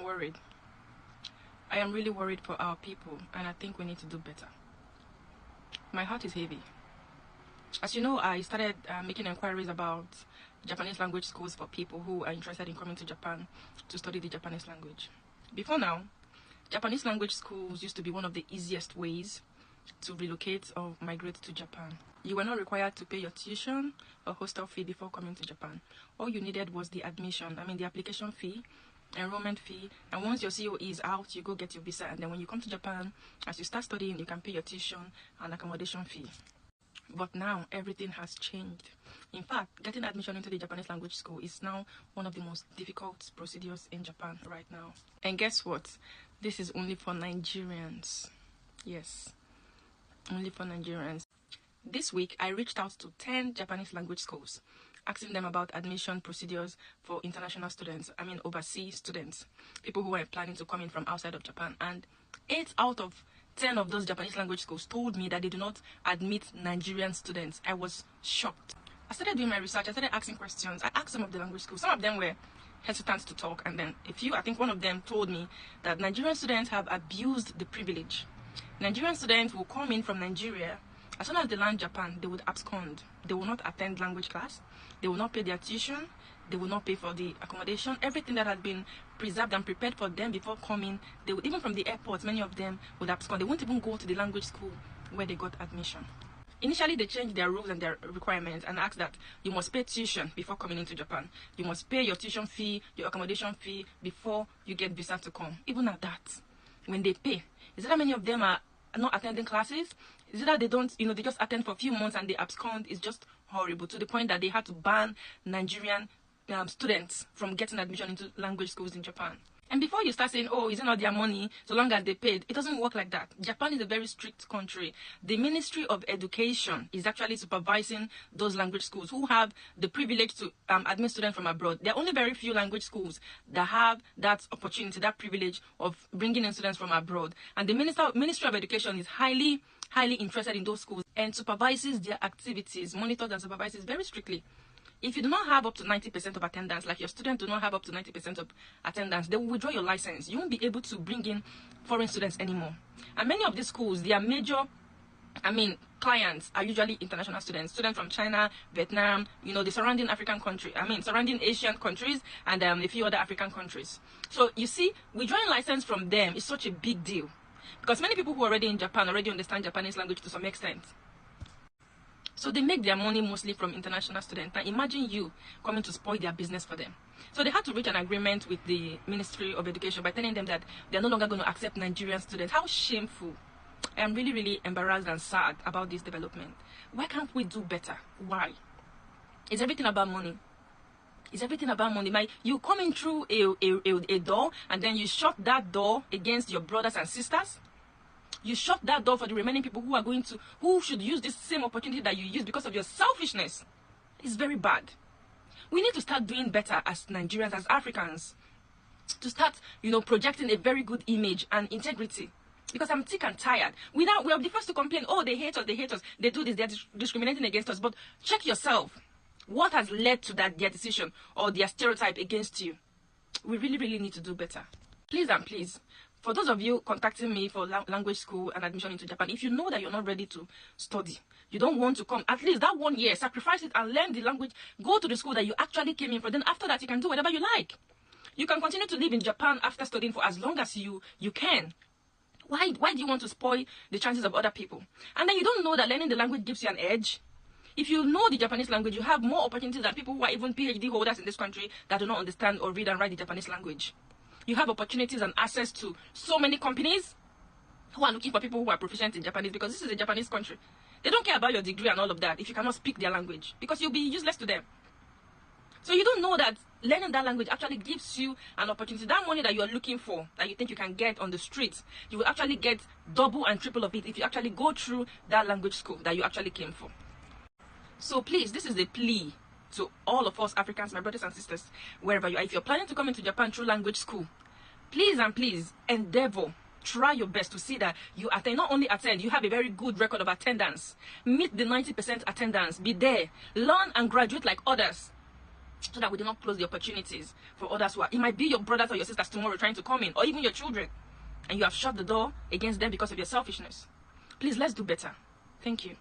am worried. I am really worried for our people, and I think we need to do better. My heart is heavy. As you know, I started making inquiries about Japanese language schools for people who are interested in coming to Japan to study the Japanese language. Before now, Japanese language schools used to be one of the easiest ways to relocate or migrate to Japan. You were not required to pay your tuition or hostel fee before coming to Japan. All you needed was the admission, the application fee, enrollment fee, and once your COE is out, you go get your visa, and then when you come to Japan, as you start studying, you can pay your tuition and accommodation fee. But now everything has changed. In fact, getting admission into the Japanese language school is now one of the most difficult procedures in Japan right now. And guess what? This is only for Nigerians. Yes, only for Nigerians. This week, I reached out to 10 Japanese language schools, asking them about admission procedures for international students, overseas students, people who are planning to come in from outside of Japan. And 8 out of 10 of those Japanese language schools told me that they do not admit Nigerian students. I was shocked. I started doing my research. I started asking questions. I asked some of the language schools. Some of them were hesitant to talk, and then a few, I think one of them told me that Nigerian students have abused the privilege. Nigerian students will come in from Nigeria. As soon as they land Japan, they would abscond. They will not attend language class. They will not pay their tuition. They will not pay for the accommodation. Everything that had been preserved and prepared for them before coming, they would, even from the airport, many of them would abscond. They won't even go to the language school where they got admission. Initially, they changed their rules and their requirements and asked that you must pay tuition before coming into Japan. You must pay your tuition fee, your accommodation fee before you get visa to come. Even at that, when they pay, is it that many of them are not attending classes? Is it that they don't, they just attend for a few months and they abscond? It's just horrible, to the point that they had to ban Nigerian students from getting admission into language schools in Japan. And before you start saying, oh, is it not their money, so long as they paid? It doesn't work like that. Japan is a very strict country. The Ministry of Education is actually supervising those language schools who have the privilege to admit students from abroad. There are only very few language schools that have that opportunity, that privilege of bringing in students from abroad. And the Ministry of Education is highly interested in those schools and supervises their activities, monitors and supervises very strictly. If you do not have up to 90% of attendance, like your students do not have up to 90% of attendance, they will withdraw your license. You won't be able to bring in foreign students anymore. And many of these schools, their major, clients are usually international students from China, Vietnam, the surrounding African country, surrounding Asian countries, and a few other African countries. So you see, withdrawing license from them is such a big deal, because many people who are already in Japan already understand Japanese language to some extent. So they make their money mostly from international students. Now imagine you coming to spoil their business for them. So they had to reach an agreement with the Ministry of Education by telling them that they're no longer going to accept Nigerian students. How shameful. I am really embarrassed and sad about this development. Why can't we do better? Why? Is everything about money? Is everything about money? You come in through a door and then you shut that door against your brothers and sisters? You shut that door for the remaining people who should use this same opportunity that you use because of your selfishness. It's very bad. We need to start doing better as Nigerians, as Africans, to start, projecting a very good image and integrity. Because I'm sick and tired. We are the first to complain, oh, they hate us, they do this, they're discriminating against us. But check yourself. What has led to their decision or their stereotype against you? We really need to do better. Please and please, for those of you contacting me for language school and admission into Japan, if you know that you're not ready to study, you don't want to come, at least that 1 year, sacrifice it and learn the language, go to the school that you actually came in for. Then after that, you can do whatever you like. You can continue to live in Japan after studying for as long as you can. Why do you want to spoil the chances of other people? And then you don't know that learning the language gives you an edge. If you know the Japanese language, you have more opportunities than people who are even PhD holders in this country that do not understand or read and write the Japanese language. You have opportunities and access to so many companies who are looking for people who are proficient in Japanese, because this is a Japanese country. They don't care about your degree and all of that if you cannot speak their language, because you'll be useless to them. So you don't know that learning that language actually gives you an opportunity. That money that you are looking for, that you think you can get on the streets, you will actually get double and triple of it if you actually go through that language school that you actually came for. So please, this is a plea to all of us Africans, my brothers and sisters, wherever you are. If you're planning to come into Japan through language school, please and please endeavor, try your best to see that you attend. Not only attend, you have a very good record of attendance. Meet the 90% attendance. Be there. Learn and graduate like others. so that we do not close the opportunities for others who are, it might be your brothers or your sisters tomorrow trying to come in, or even your children, and you have shut the door against them because of your selfishness. Please, let's do better. Thank you.